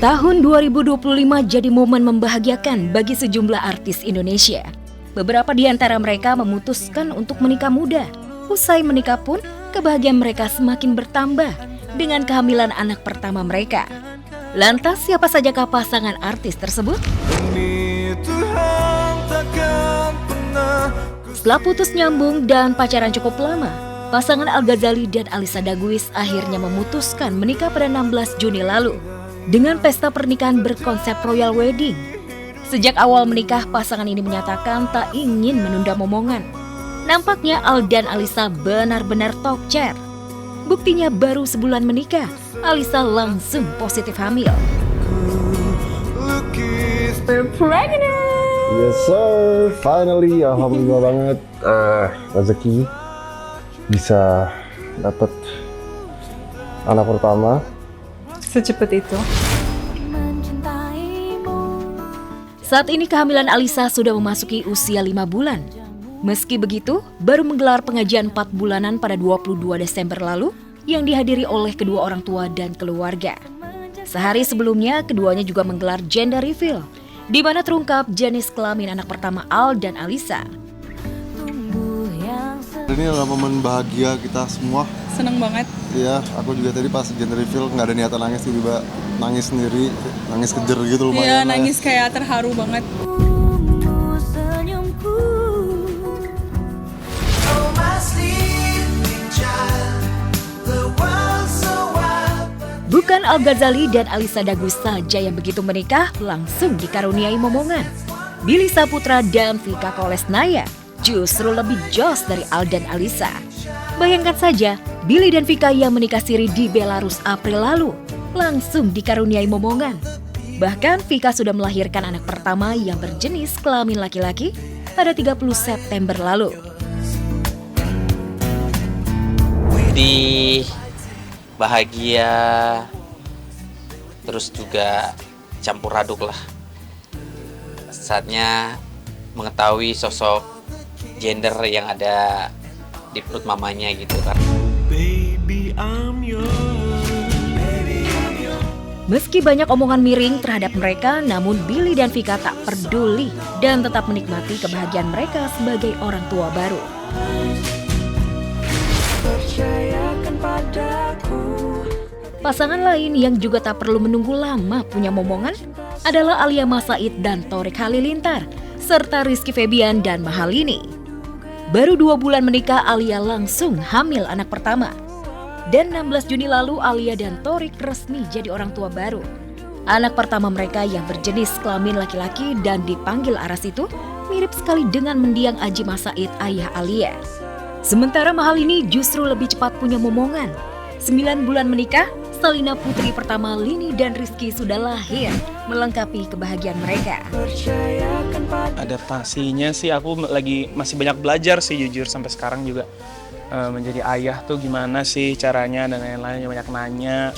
Tahun 2025 jadi momen membahagiakan bagi sejumlah artis Indonesia. Beberapa di antara mereka memutuskan untuk menikah muda. Usai menikah pun, kebahagiaan mereka semakin bertambah dengan kehamilan anak pertama mereka. Lantas siapa sajakah pasangan artis tersebut? Setelah putus nyambung dan pacaran cukup lama, pasangan Al-Ghazali dan Alyssa Daguis akhirnya memutuskan menikah pada 16 Juni lalu dengan pesta pernikahan berkonsep royal wedding. Sejak awal menikah, pasangan ini menyatakan tak ingin menunda momongan. Nampaknya Al dan Alyssa benar-benar tokcer. Buktinya baru sebulan menikah, Alyssa langsung positif hamil. We're pregnant! Yes sir, finally, alhamdulillah banget rezeki bisa dapat anak pertama. Secepat itu. Saat ini kehamilan Alyssa sudah memasuki usia 5 bulan. Meski begitu, baru menggelar pengajian 4 bulanan pada 22 Desember lalu yang dihadiri oleh kedua orang tua dan keluarga. Sehari sebelumnya, keduanya juga menggelar gender reveal, di mana terungkap jenis kelamin anak pertama Al dan Alyssa. Ini adalah momen bahagia kita semua. Seneng banget. Iya, aku juga tadi pas gender reveal nggak ada niatan nangis, tiba-tiba nangis sendiri, nangis kejer gitu lumayan. Iya, nangis kayak terharu banget. Bukan Al-Ghazali dan Alyssa Daguis saja yang begitu menikah langsung dikaruniai momongan. Billy Saputra dan Vika Kolesnaya justru lebih jos dari Al dan Alyssa. Bayangkan saja, Billy dan Vika yang menikah siri di Belarus April lalu langsung dikaruniai momongan. Bahkan Vika sudah melahirkan anak pertama yang berjenis kelamin laki-laki pada 30 September lalu. Di bahagia, terus juga campur aduk lah. Saatnya mengetahui sosok gender yang ada di perut mamanya gitu kan. Meski banyak omongan miring terhadap mereka, namun Billy dan Vika tak peduli dan tetap menikmati kebahagiaan mereka sebagai orang tua baru. Pasangan lain yang juga tak perlu menunggu lama punya momongan adalah Alia Mas Said dan Thorik Halilintar, serta Rizky Febian dan Mahalini. Baru 2 bulan menikah, Alia langsung hamil anak pertama. Dan 16 Juni lalu, Alia dan Thorik resmi jadi orang tua baru. Anak pertama mereka yang berjenis kelamin laki-laki dan dipanggil Aras itu mirip sekali dengan mendiang Aji Mas Said, ayah Alia. Sementara Mahalini justru lebih cepat punya momongan. 9 bulan menikah, Salina putri pertama Lini dan Rizky sudah lahir, melengkapi kebahagiaan mereka. Adaptasinya sih aku masih banyak belajar sih, jujur sampai sekarang juga menjadi ayah tuh gimana sih caranya dan lain-lain, banyak nanya.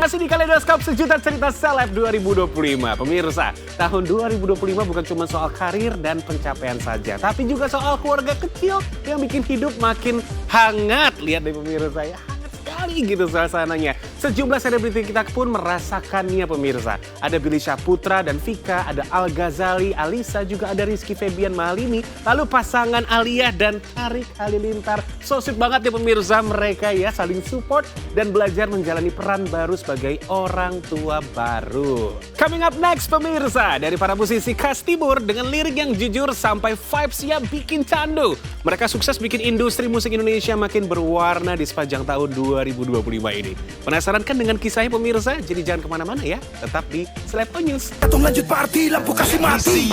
Masih di Kaleidoskop Sejuta Cerita Seleb 2025. Pemirsa, tahun 2025 bukan cuma soal karir dan pencapaian saja, tapi juga soal keluarga kecil yang bikin hidup makin hangat. Lihat deh pemirsa ya, hangat sekali gitu suasananya. Sejumlah selebriti kita pun merasakannya pemirsa. Ada Billy Saputra dan Vika, ada Al-Ghazali, Alyssa, juga ada Rizky Febian, Mahalini. Lalu pasangan Alia dan Thorik Halilintar. So sweet banget ya pemirsa, mereka ya saling support dan belajar menjalani peran baru sebagai orang tua baru. Coming up next pemirsa, dari para musisi khas timur dengan lirik yang jujur sampai vibes-nya bikin candu. Mereka sukses bikin industri musik Indonesia makin berwarna di sepanjang tahun 2025 ini. Penasaran kan dengan kisahnya pemirsa? Jadi jangan kemana-mana ya, tetap di Selepo News. Lanjut party, lampu kasih mati.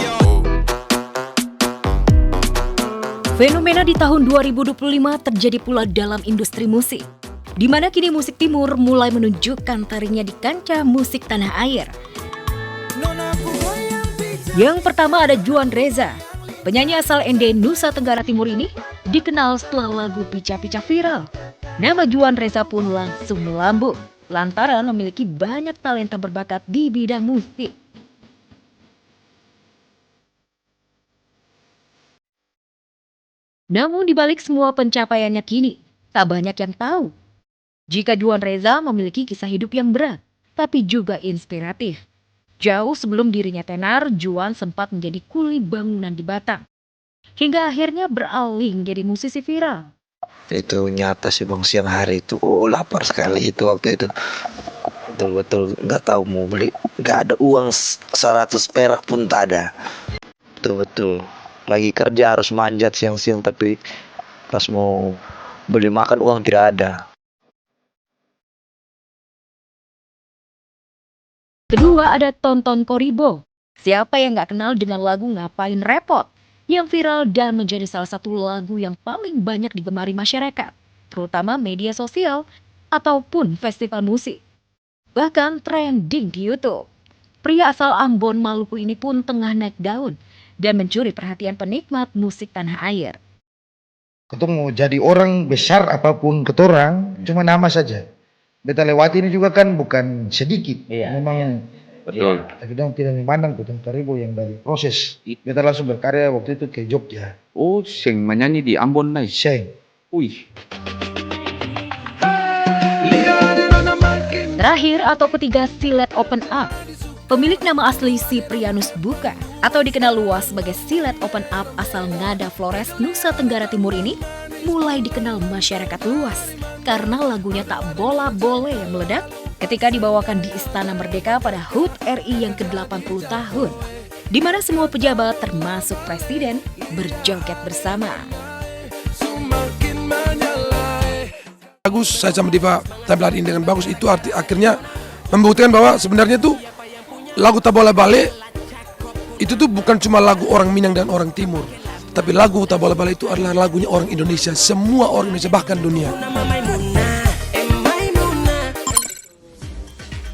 Fenomena di tahun 2025 terjadi pula dalam industri musik, di mana kini musik timur mulai menunjukkan taringnya di kancah musik tanah air. Yang pertama ada Juan Reza. Penyanyi asal Ende, Nusa Tenggara Timur ini dikenal setelah lagu Pica-Pica viral. Nama Juan Reza pun langsung melambung lantaran memiliki banyak talenta berbakat di bidang musik. Namun di balik semua pencapaiannya kini, tak banyak yang tahu jika Juan Reza memiliki kisah hidup yang berat. tapi juga inspiratif. Jauh sebelum dirinya tenar, Juan sempat menjadi kuli bangunan di Batam. Hingga akhirnya beralih menjadi musisi viral. Itu nyata sih bang, siang hari itu lapar sekali itu waktu itu. Betul-betul nggak tahu mau beli, nggak ada uang 100 perak pun tak ada. Betul-betul lagi kerja harus manjat siang-siang, tapi pas mau beli makan uang tidak ada. Kedua ada Tonton Koribo. Siapa yang nggak kenal dengan lagu Ngapain Repot? Yang viral dan menjadi salah satu lagu yang paling banyak digemari masyarakat, terutama media sosial ataupun festival musik. Bahkan trending di YouTube. Pria asal Ambon, Maluku ini pun tengah naik daun dan mencuri perhatian penikmat musik tanah air. Ketong mau jadi orang besar apapun ketorang, cuma nama saja. Beta lewati ini juga kan bukan sedikit. Memang Betul. tapi dong tidak memandang Tonton Koribo yang dari proses. Beta langsung berkarya waktu itu ke Jogja. Oh, sing menyanyi di Ambon Night. Sheng. Wih. Terakhir atau ketiga, Silet Open Up. Pemilik nama asli Siprianus Buka atau dikenal luas sebagai Silet Open Up asal Ngada Flores, Nusa Tenggara Timur ini mulai dikenal masyarakat luas karena lagunya Tak Bola Boleh yang meledak ketika dibawakan di Istana Merdeka pada HUT RI yang ke-80 tahun, di mana semua pejabat termasuk presiden berjoget bersama. Bagus, saya sama Diva tampil ini dengan bagus, itu akhirnya membuktikan bahwa sebenarnya tuh lagu Tak Bola Bale itu tuh bukan cuma lagu orang Minang dan orang Timur, tapi lagu Tak Bola Bale itu adalah lagunya orang Indonesia, semua orang Indonesia bahkan dunia.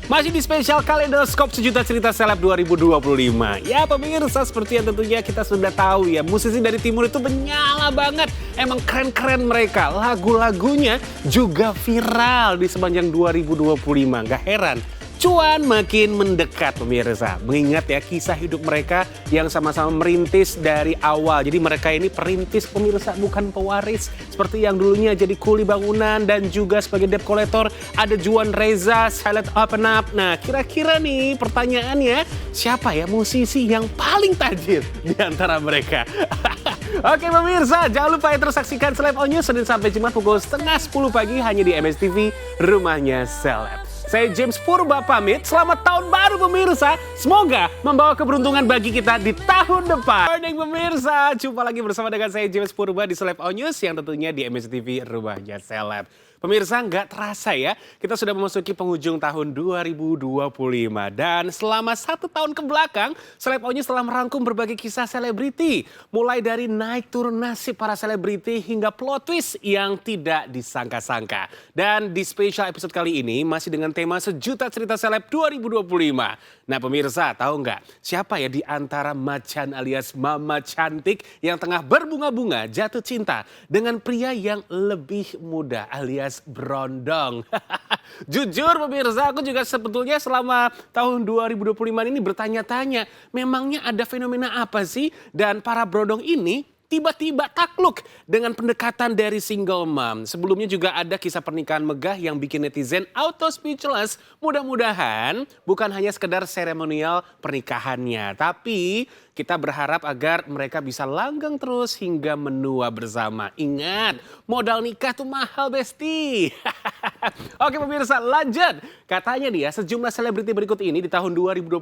Masih di spesial Kaleidoskop Sejuta Cerita Seleb 2025. Ya pemirsa, seperti yang tentunya kita sudah tahu ya, musisi dari timur itu menyala banget. Emang keren-keren mereka. Lagu-lagunya juga viral di sepanjang 2025. Gak heran, cuan makin mendekat pemirsa. Mengingat ya kisah hidup mereka yang sama-sama merintis dari awal. Jadi mereka ini perintis pemirsa, bukan pewaris. Seperti yang dulunya jadi kuli bangunan dan juga sebagai debt collector ada Juan Reza, Silet Open Up. Nah kira-kira nih pertanyaannya, siapa ya musisi yang paling tajir di antara mereka? Oke pemirsa, jangan lupa ya terus saksikan Seleb On News Senin sampai Jumat pukul 9:30 pagi hanya di MSTV, rumahnya Seleb. Saya James Purba pamit, selamat tahun baru pemirsa. Semoga membawa keberuntungan bagi kita di tahun depan. Morning pemirsa, jumpa lagi bersama dengan saya James Purba di Seleb On News yang tentunya di MSTV, rumahnya Seleb. Pemirsa, nggak terasa ya, kita sudah memasuki penghujung tahun 2025. Dan selama 1 tahun ke belakang, Seleb On News telah merangkum berbagai kisah selebriti. Mulai dari naik turun nasib para selebriti hingga plot twist yang tidak disangka-sangka. Dan di spesial episode kali ini masih dengan tema Sejuta Cerita Seleb 2025. Nah pemirsa, tahu nggak siapa ya di antara Macan alias Mama Cantik yang tengah berbunga-bunga jatuh cinta dengan pria yang lebih muda alias berondong. Jujur pemirsa, aku juga sebetulnya selama tahun 2025 ini bertanya-tanya, memangnya ada fenomena apa sih? Dan para berondong ini tiba-tiba takluk dengan pendekatan dari single mom. Sebelumnya juga ada kisah pernikahan megah yang bikin netizen auto speechless. Mudah-mudahan bukan hanya sekedar seremonial pernikahannya, tapi kita berharap agar mereka bisa langgeng terus hingga menua bersama. Ingat, modal nikah tuh mahal besti. Oke pemirsa, lanjut. Katanya nih ya, sejumlah selebriti berikut ini di tahun 2025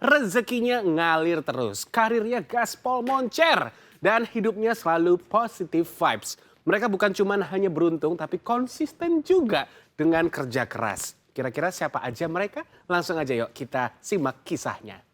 rezekinya ngalir terus. Karirnya gaspol moncer. Dan hidupnya selalu positive vibes. Mereka bukan cuma hanya beruntung tapi konsisten juga dengan kerja keras. Kira-kira siapa aja mereka? Langsung aja yuk kita simak kisahnya.